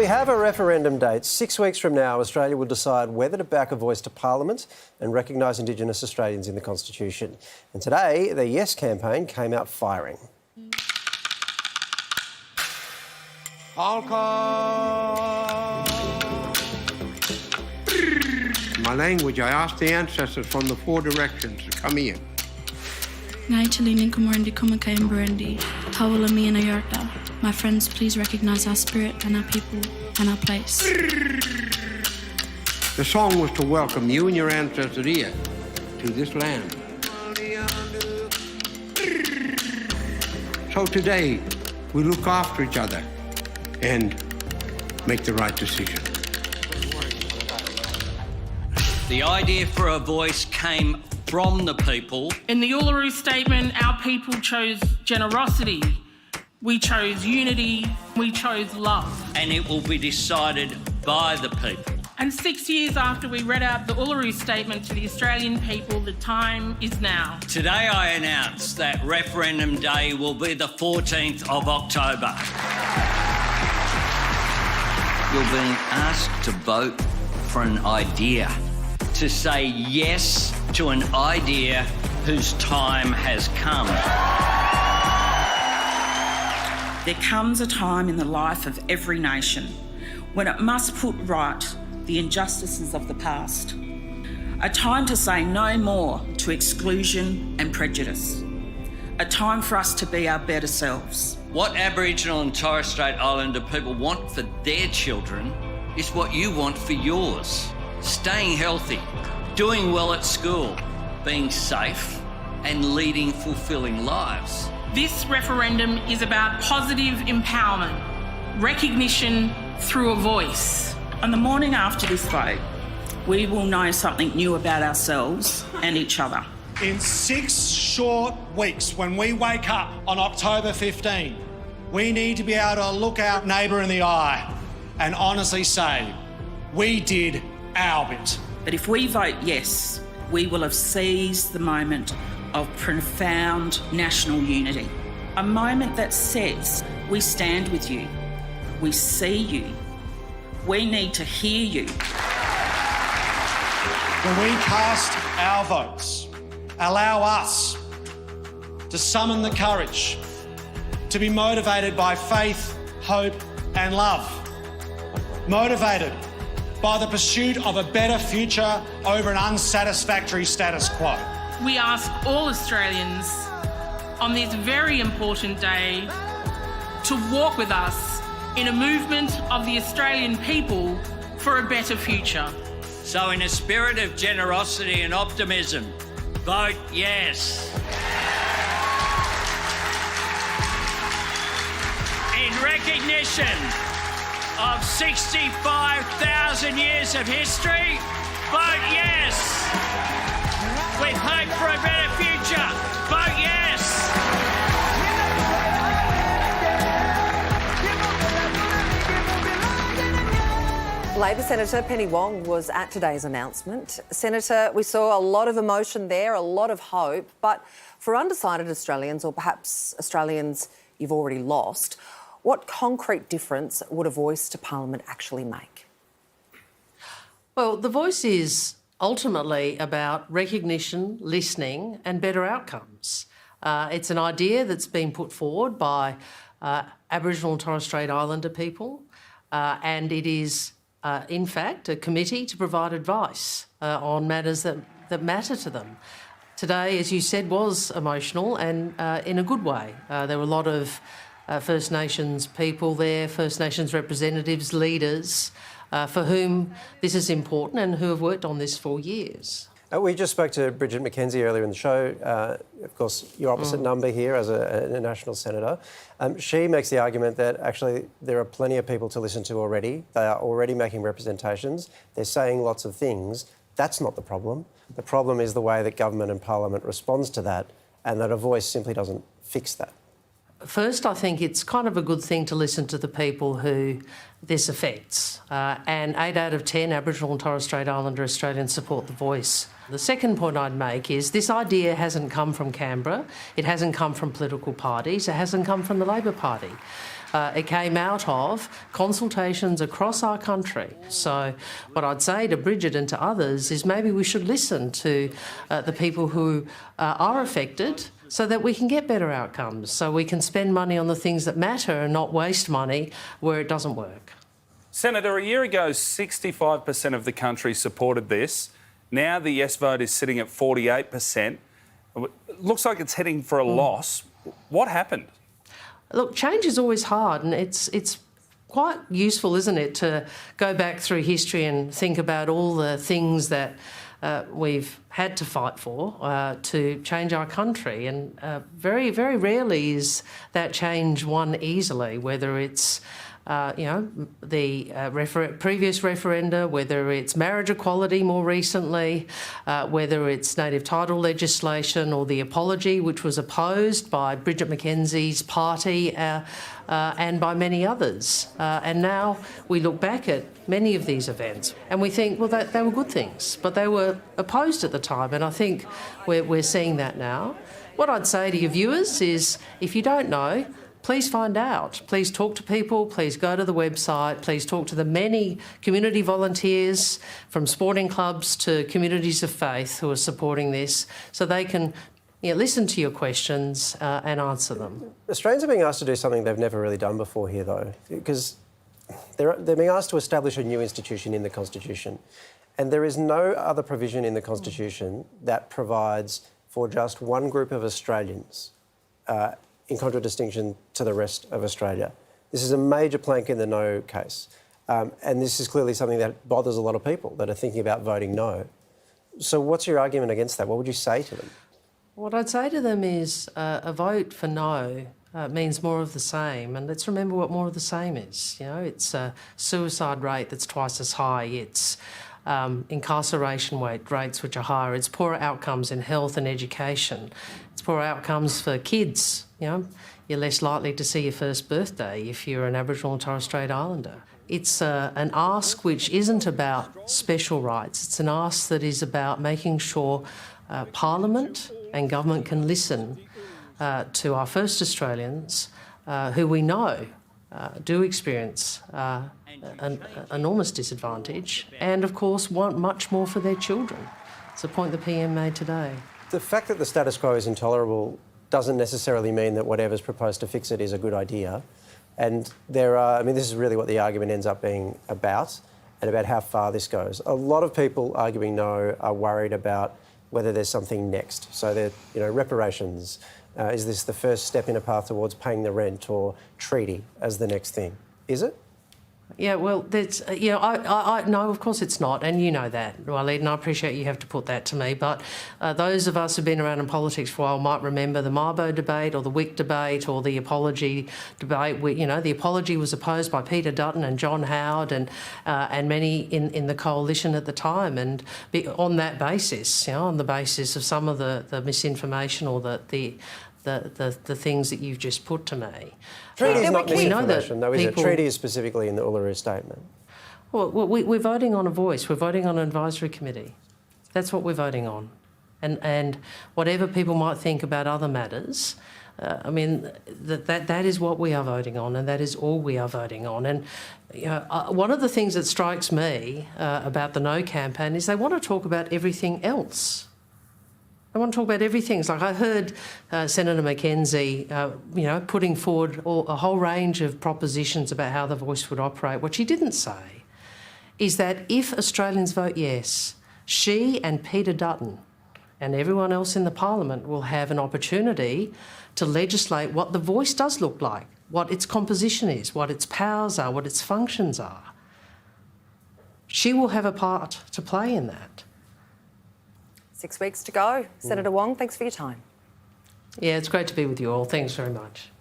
we have a referendum date. 6 weeks from now, Australia will decide whether to back a voice to Parliament and recognise Indigenous Australians in the Constitution. And today, the Yes campaign came out firing. My language, I asked the ancestors from the 4 directions to come here. My friends, please recognise our spirit and our people and our place. The song was to welcome you and your ancestors here to this land. So today, we look after each other and make the right decision. The idea for a voice came from the people. In the Uluru Statement, our people chose generosity, we chose unity, we chose love. And it will be decided by the people. And 6 years after we read out the Uluru Statement to the Australian people, the time is now. Today I announce that referendum day will be the 14th of October. You're being asked to vote for an idea, to say yes to an idea whose time has come. There comes a time in the life of every nation when it must put right the injustices of the past. A time to say no more to exclusion and prejudice. A time for us to be our better selves. What Aboriginal and Torres Strait Islander people want for their children is what you want for yours. Staying healthy, doing well at school, being safe and leading fulfilling lives. This referendum is about positive empowerment, recognition through a voice. On the morning after this vote, we will know something new about ourselves and each other. In 6 short weeks, when we wake up on October 15, we need to be able to look our neighbour in the eye and honestly say, we did our bit. But if we vote yes, we will have seized the moment of profound national unity. A moment that says, we stand with you, we see you, we need to hear you. When we cast our votes, allow us to summon the courage to be motivated by faith, hope and love. Motivated by the pursuit of a better future over an unsatisfactory status quo. We ask all Australians on this very important day to walk with us in a movement of the Australian people for a better future. So in a spirit of generosity and optimism, vote yes. In recognition of 65,000 years of history, vote yes. With hope for a better future, vote yes. Labor Senator Penny Wong was at today's announcement. Senator, we saw a lot of emotion there, a lot of hope, but for undecided Australians, or perhaps Australians you've already lost, what concrete difference would a voice to Parliament actually make? Well, the voice is ultimately about recognition, listening and better outcomes. It's an idea that's been put forward by Aboriginal and Torres Strait Islander people and it is, in fact, a committee to provide advice on matters that matter to them. Today, as you said, was emotional and in a good way. There were a lot of First Nations people there, First Nations representatives, leaders, for whom this is important and who have worked on this for years. We just spoke to Bridget McKenzie earlier in the show, of course, your opposite number here as a national senator. She makes the argument that actually there are plenty of people to listen to already. They are already making representations. They're saying lots of things. That's not the problem. The problem is the way that government and Parliament responds to that, and that a voice simply doesn't fix that. First, I think it's kind of a good thing to listen to the people who this affects. And 8 out of 10 Aboriginal and Torres Strait Islander Australians support the voice. The second point I'd make is this idea hasn't come from Canberra. It hasn't come from political parties. It hasn't come from the Labor Party. it came out of consultations across our country. So what I'd say to Bridget and to others is maybe we should listen to the people who are affected, so that we can get better outcomes, so we can spend money on the things that matter and not waste money where it doesn't work. Senator, a year ago, 65% of the country supported this. Now the yes vote is sitting at 48%. It looks like it's heading for a loss. What happened? Look, change is always hard, and it's quite useful, isn't it, to go back through history and think about all the things that we've had to fight for to change our country. And very, very rarely is that change won easily, whether it's the previous referenda, whether it's marriage equality more recently, whether it's native title legislation or the apology, which was opposed by Bridget McKenzie's party and by many others. And now we look back at many of these events and we think, well, they were good things, but they were opposed at the time. And I think we're seeing that now. What I'd say to your viewers is, if you don't know, please find out. Please talk to people. Please go to the website. Please talk to the many community volunteers from sporting clubs to communities of faith who are supporting this, so they can listen to your questions and answer them. Australians are being asked to do something they've never really done before here, though, because they're being asked to establish a new institution in the Constitution. And there is no other provision in the Constitution that provides for just one group of Australians in contradistinction to the rest of Australia. This is a major plank in the no case. And this is clearly something that bothers a lot of people that are thinking about voting no. So what's your argument against that? What would you say to them? What I'd say to them is a vote for no means more of the same. And let's remember what more of the same is. It's a suicide rate that's twice as high. It's incarceration rates which are higher. It's poorer outcomes in health and education. It's poorer outcomes for kids. You're less likely to see your first birthday if you're an Aboriginal and Torres Strait Islander. It's an ask which isn't about special rights. It's an ask that is about making sure Parliament and government can listen to our first Australians who we know do experience an enormous disadvantage and, of course, want much more for their children. It's a point the PM made today. The fact that the status quo is intolerable doesn't necessarily mean that whatever's proposed to fix it is a good idea. And this is really what the argument ends up being about, and about how far this goes. A lot of people arguing no are worried about whether there's something next. So reparations. Is this the first step in a path towards paying the rent, or treaty as the next thing? Is it? Yeah, well, there's, no, of course it's not, and you know that, Waleed, and I appreciate you have to put that to me, but those of us who've been around in politics for a while might remember the Mabo debate or the WIC debate or the apology debate. The apology was opposed by Peter Dutton and John Howard and many in the coalition at the time, and on that basis, on the basis of some of the misinformation or the things that you've just put to me. Treaty is not misinformation, though, is it? Treaty is specifically in the Uluru Statement. Well, we're voting on a voice. We're voting on an advisory committee. That's what we're voting on. And whatever people might think about other matters, that is what we are voting on, and that is all we are voting on. And one of the things that strikes me about the No campaign is they want to talk about everything else. I want to talk about everything. It's like I heard Senator Mackenzie, putting forward a whole range of propositions about how the voice would operate. What she didn't say is that if Australians vote yes, she and Peter Dutton and everyone else in the Parliament will have an opportunity to legislate what the voice does look like, what its composition is, what its powers are, what its functions are. She will have a part to play in that. 6 weeks to go. Senator Wong, thanks for your time. Yeah, it's great to be with you all. Thanks very much.